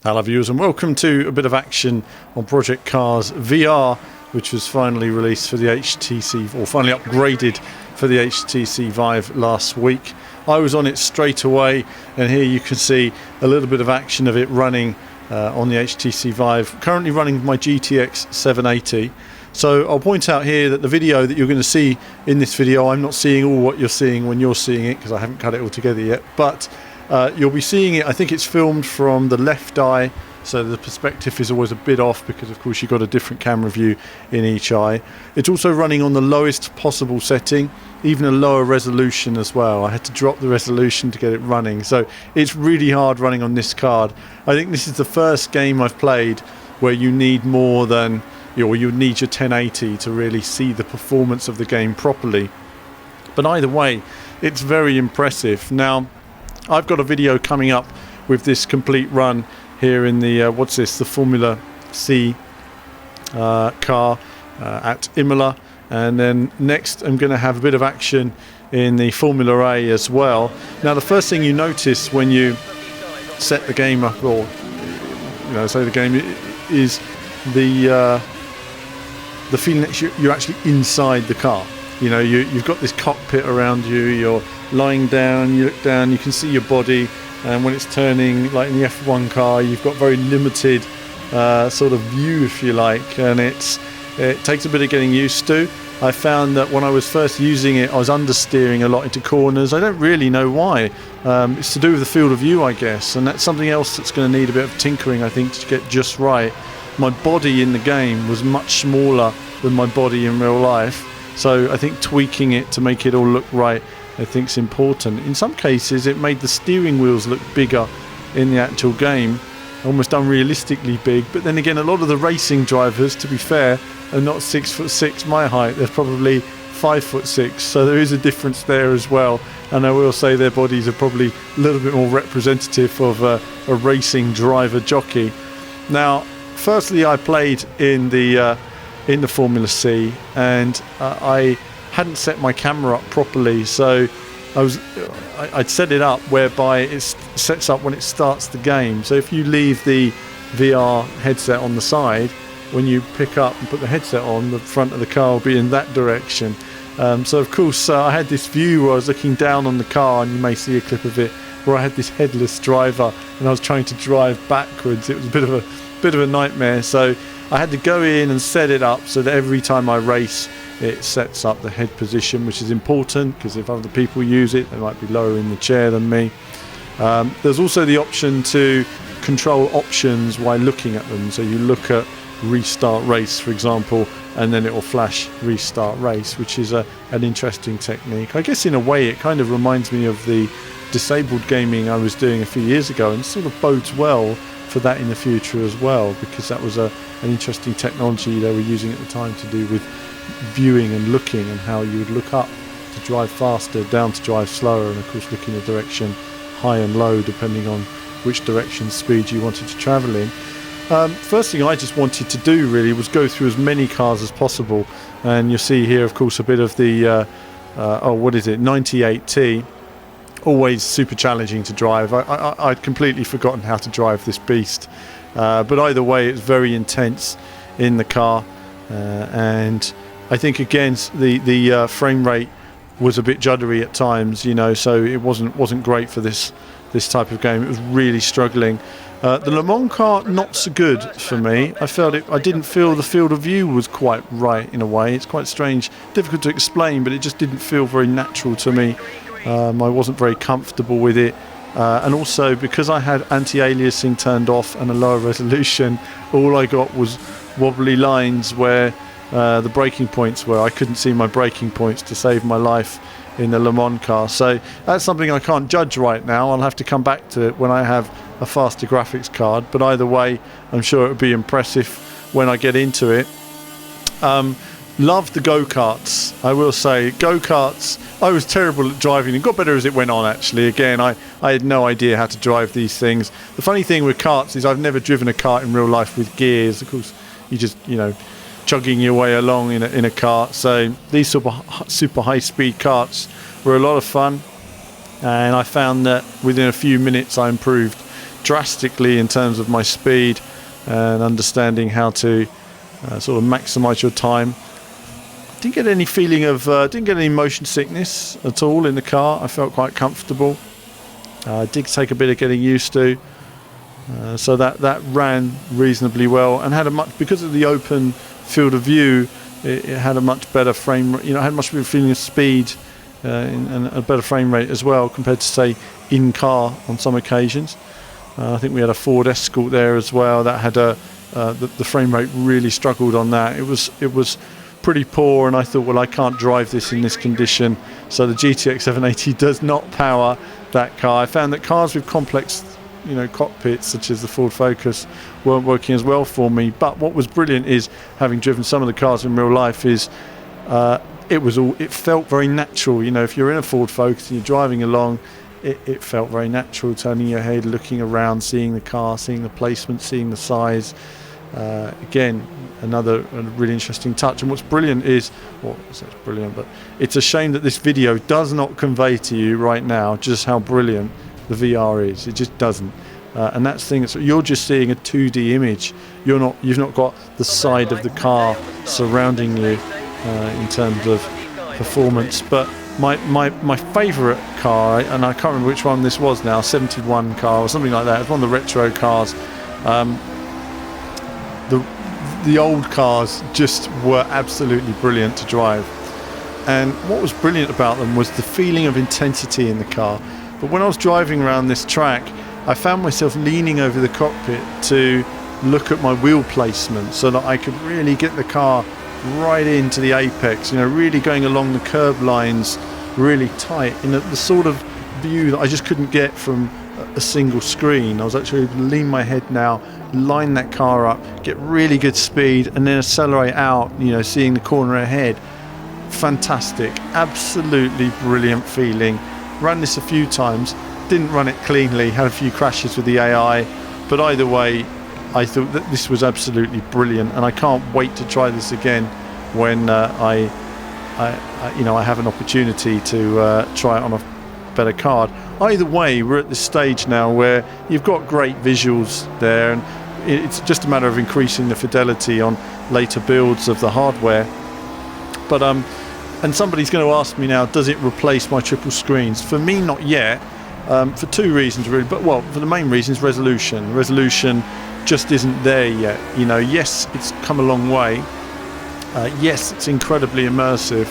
Hello viewers and welcome to a bit of action on Project Cars VR, which was finally released for the HTC, or finally upgraded for the HTC Vive last week. I was on it straight away, and here you can see a little bit of action of it running on the HTC Vive, currently running with my GTX 780. So I'll point out here that the video that you're going to see in this video, I'm not seeing all what you're seeing when you're seeing it because I haven't cut it all together yet, but you'll be seeing it. I think it's filmed from the left eye, so the perspective is always a bit off because of course you've got a different camera view in each eye. It's also running on the lowest possible setting, even a lower resolution as well. I had to drop the resolution to get it running, so it's really hard running on this card. I think this is the first game I've played where you need more than, or you need your 1080 to really see the performance of the game properly. But either way, it's very impressive. Now, I've got a video coming up with this complete run here in the the Formula C car at Imola, and then next I'm going to have a bit of action in the Formula A as well. Now, the first thing you notice when you set the game up, or say the game, is the feeling that you're actually inside the car. You've got this cockpit around you, you're lying down, you look down, you can see your body, and when it's turning, like in the F1 car, you've got very limited sort of view, if you like, and it takes a bit of getting used to. I found that when I was first using it, I was understeering a lot into corners. I don't really know why. It's to do with the field of view, I guess, and that's something else that's going to need a bit of tinkering, I think, to get just right. My body in the game was much smaller than my body in real life, so I think tweaking it to make it all look right, I think, is important. In some cases, it made the steering wheels look bigger in the actual game, almost unrealistically big. But then again, a lot of the racing drivers, to be fair, are not 6'6" my height. They're probably 5'6", so there is a difference there as well. And I will say their bodies are probably a little bit more representative of a racing driver jockey. Now, firstly, I played in the Formula C, and I hadn't set my camera up properly, so I'd set it up whereby it sets up when it starts the game. So if you leave the VR headset on the side, when you pick up and put the headset on, the front of the car will be in that direction. So of course I had this view where I was looking down on the car, and you may see a clip of it, where I had this headless driver and I was trying to drive backwards. It was a bit of a nightmare, so I had to go in and set it up so that every time I race, it sets up the head position, which is important because if other people use it, they might be lower in the chair than me. There's also the option to control options while looking at them. So you look at restart race, for example, and then it will flash restart race, which is an interesting technique. I guess in a way it kind of reminds me of the disabled gaming I was doing a few years ago, and sort of bodes well for that in the future as well, because that was an interesting technology they were using at the time to do with viewing and looking, and how you would look up to drive faster, down to drive slower, and of course look in a direction high and low depending on which direction speed you wanted to travel in. First thing I just wanted to do really was go through as many cars as possible, and you'll see here of course a bit of the 98T. Always super challenging to drive. I'd completely forgotten how to drive this beast, but either way it's very intense in the car, and I think again the frame rate was a bit juddery at times, so it wasn't great for this type of game. It was really struggling. The Le Mans car, not so good for me. I didn't feel the field of view was quite right in a way. It's quite strange, difficult to explain, but it just didn't feel very natural to me. I wasn't very comfortable with it, and also because I had anti-aliasing turned off and a lower resolution, all I got was wobbly lines where the braking points were. I couldn't see my braking points to save my life in the Le Mans car, so that's something I can't judge right now. I'll have to come back to it when I have a faster graphics card, but either way I'm sure it would be impressive when I get into it. Love the go-karts, I will say. Go-karts, I was terrible at driving. It got better as it went on, actually. Again, I had no idea how to drive these things. The funny thing with karts is I've never driven a kart in real life with gears. Of course, you just, chugging your way along in a kart. So these super high-speed karts were a lot of fun. And I found that within a few minutes I improved drastically in terms of my speed and understanding how to sort of maximize your time. Didn't get any feeling of, didn't get any motion sickness at all in the car. I felt quite comfortable. Did take a bit of getting used to. So that ran reasonably well and had a much, because of the open field of view, it had a much better frame, had much better feeling of speed and a better frame rate as well compared to, say, in car on some occasions. I think we had a Ford Escort there as well that had the frame rate really struggled on that. It was pretty poor, and I thought, well, I can't drive this in this condition. So the GTX 780 does not power that car. I found that cars with complex cockpits such as the Ford Focus weren't working as well for me. But what was brilliant is, having driven some of the cars in real life, is it felt very natural. If you're in a Ford Focus and you're driving along, it felt very natural, turning your head, looking around, seeing the car, seeing the placement, seeing the size. Again, another really interesting touch. And what's brilliant is, it's brilliant, but it's a shame that this video does not convey to you right now just how brilliant the VR is. It just doesn't. And that's the thing. You're just seeing a 2D image. You've not got the side of the car surrounding you in terms of performance. But my favourite car, and I can't remember which one this was now, 71 car or something like that. It's one of the retro cars. The old cars just were absolutely brilliant to drive. And what was brilliant about them was the feeling of intensity in the car. But when I was driving around this track, I found myself leaning over the cockpit to look at my wheel placement so that I could really get the car right into the apex, really going along the curb lines really tight in the sort of view that I just couldn't get from a single screen. I was actually able to lean my head now, line that car up, get really good speed, and then accelerate out, seeing the corner ahead. Fantastic, absolutely brilliant feeling. Ran this a few times, didn't run it cleanly, had a few crashes with the AI, but either way, I thought that this was absolutely brilliant, and I can't wait to try this again when I have an opportunity to try it on a better card. Either way, we're at this stage now where you've got great visuals there, and it's just a matter of increasing the fidelity on later builds of the hardware. But and somebody's going to ask me now, does it replace my triple screens? For me, not yet, for two reasons really. But for the main reason is resolution. Resolution just isn't there yet. Yes, it's come a long way. Yes, it's incredibly immersive.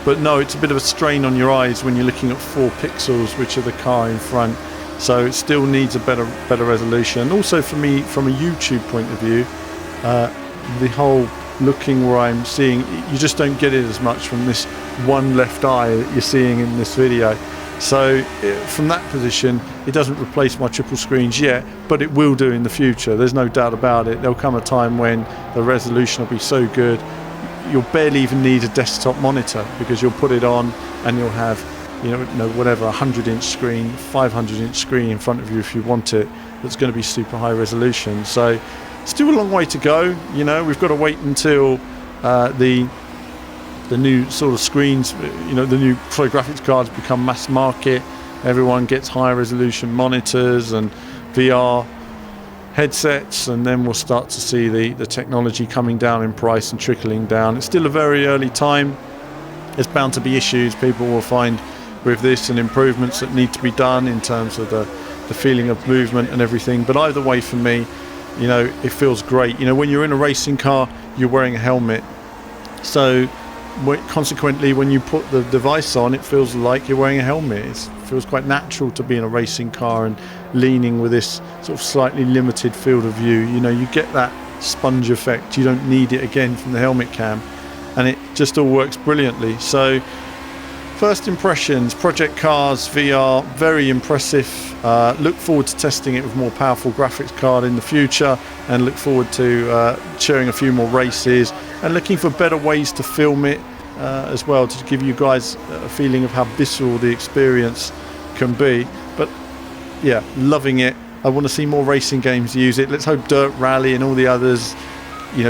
But no, it's a bit of a strain on your eyes when you're looking at 4 pixels, which are the car in front. So it still needs a better resolution. Also for me, from a YouTube point of view, the whole looking where I'm seeing, you just don't get it as much from this one left eye that you're seeing in this video. So from that position, it doesn't replace my triple screens yet, but it will do in the future. There's no doubt about it. There'll come a time when the resolution will be so good, you'll barely even need a desktop monitor, because you'll put it on and you'll have, whatever, 100-inch screen, 500-inch screen in front of you if you want it, that's going to be super high resolution. So still a long way to go. We've got to wait until the new sort of screens, the new graphics cards become mass market. Everyone gets higher resolution monitors and VR headsets, and then we'll start to see the technology coming down in price and trickling down. It's still a very early time. There's bound to be issues people will find with this, and improvements that need to be done in terms of the feeling of movement and everything. But either way, for me, it feels great. When you're in a racing car, you're wearing a helmet, so consequently when you put the device on, it feels like you're wearing a helmet. It feels quite natural to be in a racing car and leaning with this sort of slightly limited field of view. You get that sponge effect. You don't need it again from the helmet cam, and it just all works brilliantly. So first impressions, Project Cars VR, very impressive. Look forward to testing it with more powerful graphics card in the future, and look forward to sharing a few more races and looking for better ways to film it as well, to give you guys a feeling of how visceral the experience can be. But yeah, loving it. I want to see more racing games use it. Let's hope Dirt Rally and all the others,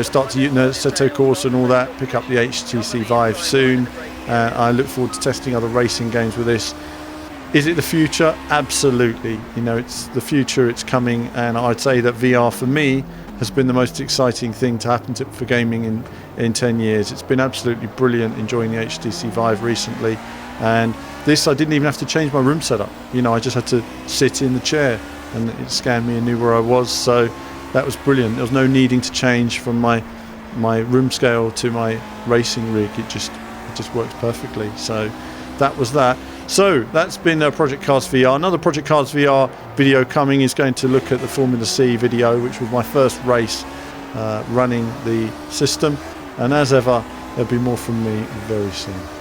start to use Assetto Corsa and all that, pick up the HTC Vive soon. I look forward to testing other racing games with this. Is it the future? Absolutely. You know, it's the future, it's coming, and I'd say that VR for me has been the most exciting thing to happen for gaming in 10 years. It's been absolutely brilliant enjoying the HTC Vive recently, and this I didn't even have to change my room setup. You know, I just had to sit in the chair and it scanned me and knew where I was, so that was brilliant. There was no needing to change from my room scale to my racing rig. It just works perfectly. So that was that. So that's been Project Cars VR. Another Project Cars VR video coming is going to look at the Formula C video, which was my first race running the system. And as ever, there'll be more from me very soon.